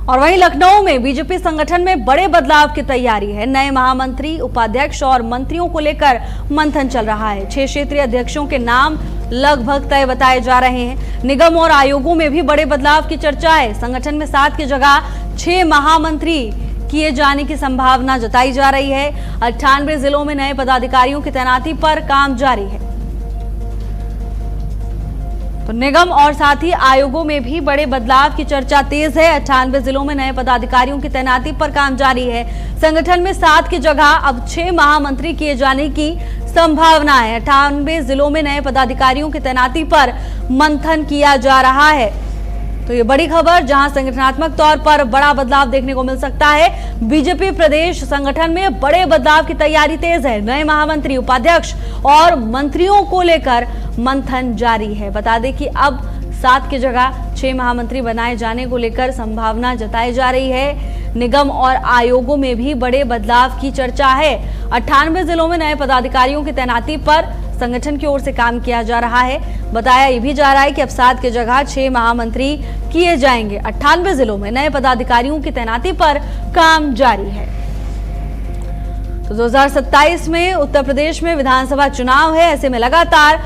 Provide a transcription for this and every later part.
और वहीं लखनऊ में बीजेपी संगठन में बड़े बदलाव की तैयारी है। नए महामंत्री, उपाध्यक्ष और मंत्रियों को लेकर मंथन चल रहा है। 6 क्षेत्रीय अध्यक्षों के नाम लगभग तय बताए जा रहे हैं। निगम और आयोगों में भी बड़े बदलाव की चर्चा है। संगठन में 7 की जगह 6 महामंत्री किए जाने की संभावना जताई जा रही है। 98 जिलों में नए पदाधिकारियों की तैनाती पर काम जारी है। तो निगम और साथ ही आयोगों में भी बड़े बदलाव की चर्चा तेज है। 98 जिलों में नए पदाधिकारियों की तैनाती पर काम जारी है। संगठन में 7 की जगह अब 6 महामंत्री किए जाने की संभावना है। 98 जिलों में नए पदाधिकारियों की तैनाती पर मंथन किया जा रहा है। तो ये बड़ी खबर, जहां संगठनात्मक तौर पर बड़ा बदलाव देखने को मिल सकता है। बीजेपी प्रदेश संगठन में बड़े बदलाव की तैयारी तेज है। नए महामंत्री, उपाध्यक्ष और मंत्रियों को लेकर मंथन जारी है। बता दें कि अब 7 की जगह 6 महामंत्री बनाए जाने को लेकर संभावना जताई जा रही है। निगम और आयोगों में भी बड़े बदलाव की चर्चा है। 98 जिलों में नए पदाधिकारियों की तैनाती पर संगठन की ओर से काम किया जा रहा है। बताया ये भी जा रहा है कि अब 7 की जगह 6 महामंत्री किए जाएंगे। 98 जिलों में नए पदाधिकारियों की तैनाती पर काम जारी है। तो 2027 में उत्तर प्रदेश में विधानसभा चुनाव है। ऐसे में लगातार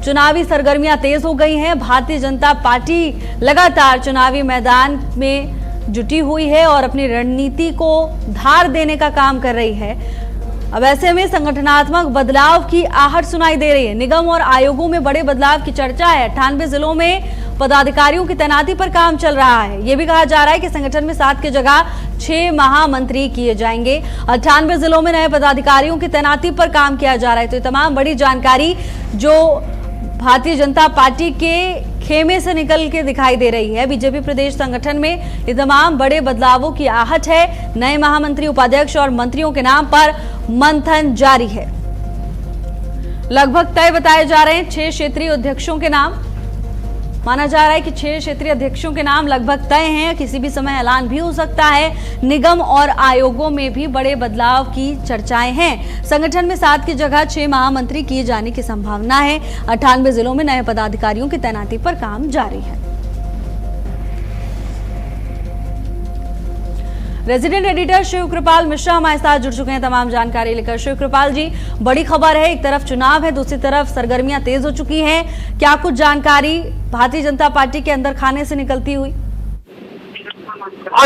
चुनावी सरगर्मियां तेज हो गई हैं। भारतीय जनता पार्टी लगातार चुनावी मैदान में जुटी हुई है और अपनी रणनीति को धार देने का काम कर रही है। अब ऐसे में संगठनात्मक बदलाव की आहट सुनाई दे रही है। निगम और आयोगों में बड़े बदलाव की चर्चा है। 98 जिलों में पदाधिकारियों की तैनाती पर काम चल रहा है। यह भी कहा जा रहा है कि संगठन में 7 की जगह 6 महामंत्री किए जाएंगे। 98 जिलों में नए पदाधिकारियों की तैनाती पर काम किया जा रहा है। तो ये तमाम बड़ी जानकारी जो भारतीय जनता पार्टी के खेमे से निकल के दिखाई दे रही है। बीजेपी प्रदेश संगठन में ये तमाम बड़े बदलावों की आहट है। नए महामंत्री, उपाध्यक्ष और मंत्रियों के नाम पर मंथन जारी है। लगभग तय बताए जा रहे हैं 6 क्षेत्रीय अध्यक्षों के नाम। माना जा रहा है कि 6 क्षेत्रीय अध्यक्षों के नाम लगभग तय हैं। किसी भी समय ऐलान भी हो सकता है। निगम और आयोगों में भी बड़े बदलाव की चर्चाएं हैं। संगठन में 7 की जगह 6 महामंत्री किए जाने की संभावना है। 98 जिलों में नए पदाधिकारियों की तैनाती पर काम जारी है। रेजिडेंट एडिटर शिव कृपाल मिश्रा हमारे साथ जुड़ चुके हैं तमाम जानकारी लेकर। शिव कृपाल जी, बड़ी खबर है, एक तरफ चुनाव है, दूसरी तरफ सरगर्मियां तेज हो चुकी हैं। क्या कुछ जानकारी भारतीय जनता पार्टी के अंदर खाने से निकलती हुई?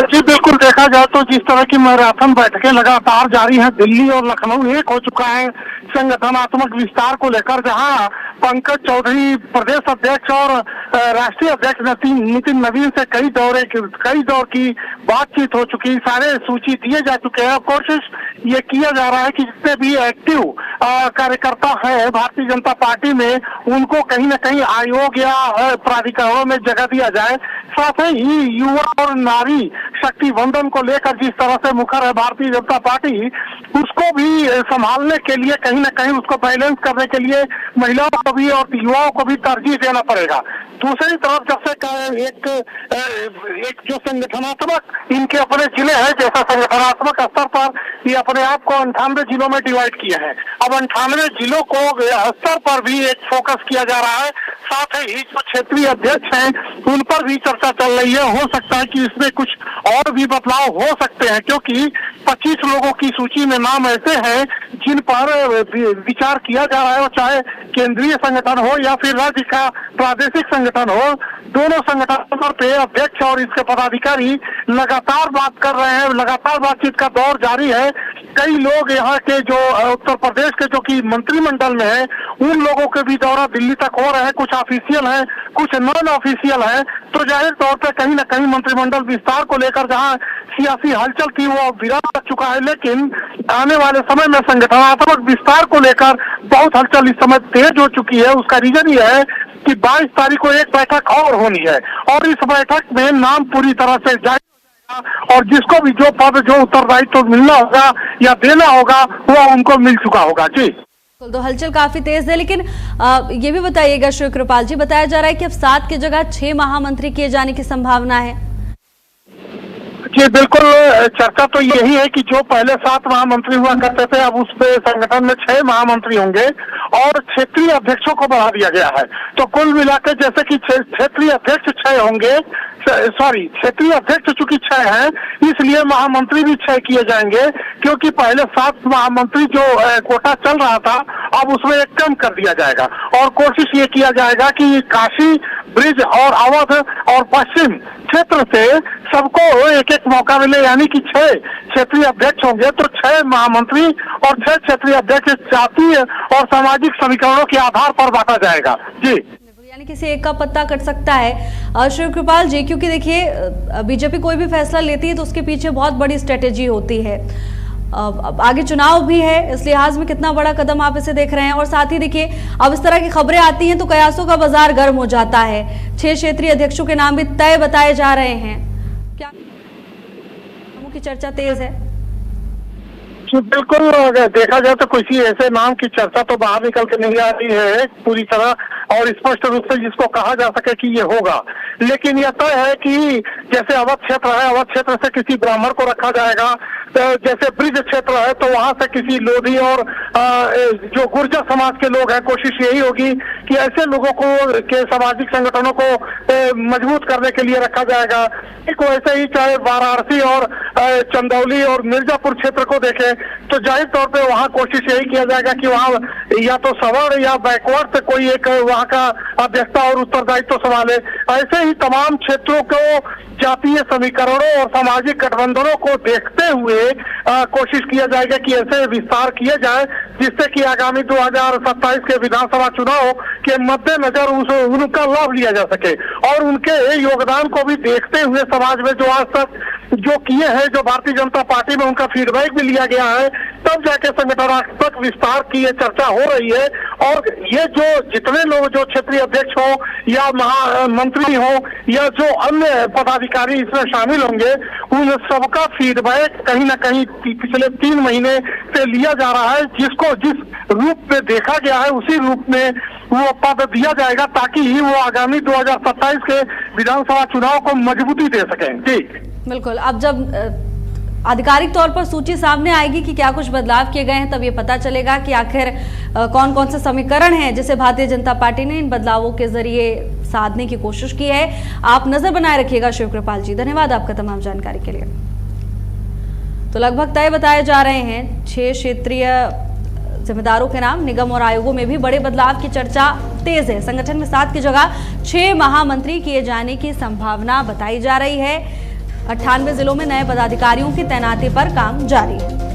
जी बिल्कुल, देखा जाए तो जिस तरह की मैराथन बैठकें लगातार जारी हैं, दिल्ली और लखनऊ एक हो चुका है संगठनात्मक विस्तार को लेकर, जहां पंकज चौधरी प्रदेश अध्यक्ष और राष्ट्रीय अध्यक्ष नितिन नवीन से कई दौर की बातचीत हो चुकी, सारे सूची दिए जा चुके हैं। कोशिश ये किया जा रहा है कि जितने भी एक्टिव कार्यकर्ता है भारतीय जनता पार्टी में, उनको कहीं न कहीं आयोग या प्राधिकरणों में जगह दिया जाए। साथ ही युवा और नारी शक्ति वंदन को लेकर जिस तरह से मुखर है भारतीय जनता पार्टी, उसको भी संभालने के लिए कहीं न कहीं उसको बैलेंस करने के लिए महिलाओं को भी और युवाओं को भी तरजीह देना पड़ेगा। दूसरी तरफ जब से एक जो संगठनात्मक इनके अपने जिले हैं, जैसा संगठनात्मक स्तर पर ये अपने आप को 98 जिलों में डिवाइड किया है। अब 98 जिलों को स्तर पर भी एक फोकस किया जा रहा है। साथ ही जो क्षेत्रीय अध्यक्ष हैं उन पर भी चर्चा चल रही है। हो सकता है कि इसमें कुछ और भी बदलाव हो सकते हैं, क्योंकि 25 लोगों की सूची में नाम ऐसे हैं जिन पर विचार किया जा रहा है, और चाहे केंद्रीय संगठन हो या फिर राज्य का प्रादेशिक संगठन हो, दोनों संगठनों पे अध्यक्ष और इसके पदाधिकारी लगातार बात कर रहे हैं। लगातार बातचीत का दौर जारी है। कई लोग यहाँ के जो उत्तर प्रदेश के जो कि मंत्रिमंडल में है, उन लोगों के भी दौरा दिल्ली तक हो रहे हैं। कुछ ऑफिशियल है, कुछ नॉन ऑफिशियल है। तो जाहिर तौर पर कहीं न कहीं मंत्रिमंडल विस्तार को लेकर जहाँ सियासी हलचल थी वो विराम कर चुका है, लेकिन आने वाले समय में संगठनात्मक विस्तार को लेकर बहुत हलचल इस समय तेज हो चुकी है। उसका रीजन ये है कि 22 तारीख को एक बैठक और होनी है, और इस बैठक में नाम पूरी तरह से जारी हो जाएगा, और जिसको भी जो पद, जो उत्तरदायित्व मिलना होगा या देना होगा, वो उनको मिल चुका होगा। जी तो हलचल काफी तेज है, लेकिन ये भी बताइएगा शिव कृपाल जी, बताया जा रहा है कि अब 7 की जगह 6 महामंत्री किए जाने की संभावना है। जी बिल्कुल, चर्चा तो यही है कि जो पहले 7 महामंत्री हुआ करते थे, अब उस पे संगठन में 6 महामंत्री होंगे। और क्षेत्रीय अध्यक्षों को बढ़ा दिया गया है। तो कुल मिलाकर जैसे कि क्षेत्रीय अध्यक्ष 6 होंगे, क्षेत्रीय अध्यक्ष चूंकि 6 हैं, इसलिए महामंत्री भी 6 किए जाएंगे, क्योंकि पहले 7 महामंत्री जो कोटा चल रहा था, अब उसमें एक कम कर दिया जाएगा। और कोशिश ये किया जाएगा कि काशी, ब्रिज और अवध और पश्चिम क्षेत्र से सबको एक एक मौका मिले, यानी कि 6 क्षेत्रीय अध्यक्ष होंगे तो 6 महामंत्री और 6 क्षेत्रीय अध्यक्ष जातीय और सामाजिक समीकरणों के आधार पर बांटा जाएगा। जी, यानी किसी एक का पत्ता कट सकता है शिव कृपाल जी, क्योंकि देखिए बीजेपी कोई भी फैसला लेती है तो उसके पीछे बहुत बड़ी स्ट्रेटेजी होती है। अब आगे चुनाव भी है, इस लिहाज में कितना बड़ा कदम आप इसे देख रहे हैं? और साथ ही देखिए अब इस तरह की खबरें आती हैं तो कयासों का बाजार गर्म हो जाता है। 6 क्षेत्रीय अध्यक्षों के नाम भी तय बताए जा रहे हैं, क्या की चर्चा तेज है? बिल्कुल, अगर देखा जाए तो किसी ऐसे नाम की चर्चा तो बाहर निकल के नहीं आ रही है पूरी तरह और स्पष्ट रूप से जिसको कहा जा सके कि ये होगा। लेकिन यह तय है कि जैसे अवध क्षेत्र है, अवध क्षेत्र से किसी ब्राह्मण को रखा जाएगा, जैसे ब्रिज क्षेत्र है तो वहां से किसी लोधी और जो गुर्जर समाज के लोग हैं, कोशिश यही होगी कि ऐसे लोगों को के सामाजिक संगठनों को मजबूत करने के लिए रखा जाएगा। एक वैसे ही चाहे वाराणसी और चंदौली और मिर्जापुर क्षेत्र को देखें तो जाहिर तौर पे वहाँ कोशिश यही किया जाएगा कि वहाँ या तो सवर्ण या बैकवर्ड से कोई एक वहाँ का अध्यक्षता और उत्तरदायित्व संभाले। ऐसे ही तमाम क्षेत्रों को जातीय समीकरणों और सामाजिक गठबंधनों को देखते हुए कोशिश किया जाएगा कि ऐसे विस्तार किए जाए जिससे कि आगामी 2027 के विधानसभा चुनाव के मद्देनजर उनका लाभ लिया जा सके और उनके योगदान को भी देखते हुए समाज में जो आज तक जो किए हैं, जो भारतीय जनता पार्टी में उनका फीडबैक भी लिया गया है, तब जाके संगठनात्मक विस्तार की ये चर्चा हो रही है। और ये जो जितने लोग जो क्षेत्रीय अध्यक्ष हो या महामंत्री हो या जो अन्य पदाधिकारी इसमें शामिल होंगे, उन सबका फीडबैक कहीं ना कहीं पिछले 3 महीने से लिया जा रहा है, जिसको जिस रूप में देखा गया है उसी रूप में वो पद दिया जाएगा ताकि ही वो आगामी 2027 के विधानसभा चुनाव को मजबूती दे सकें। ठीक, बिल्कुल। अब जब आधिकारिक तौर पर सूची सामने आएगी कि क्या कुछ बदलाव किए गए हैं, तब ये पता चलेगा कि आखिर कौन कौन से समीकरण हैं जिसे भारतीय जनता पार्टी ने इन बदलावों के जरिए साधने की कोशिश की है। आप नजर बनाए रखिएगा शिव कृपाल जी, धन्यवाद आपका तमाम जानकारी के लिए। तो लगभग तय बताए जा रहे हैं 6 क्षेत्रीय जिम्मेदारों के नाम। निगम और आयोगों में भी बड़े बदलाव की चर्चा तेज है। संगठन में 7 की जगह 6 महामंत्री किए जाने की संभावना बताई जा रही है। 98 जिलों में नए पदाधिकारियों की तैनाती पर काम जारी है।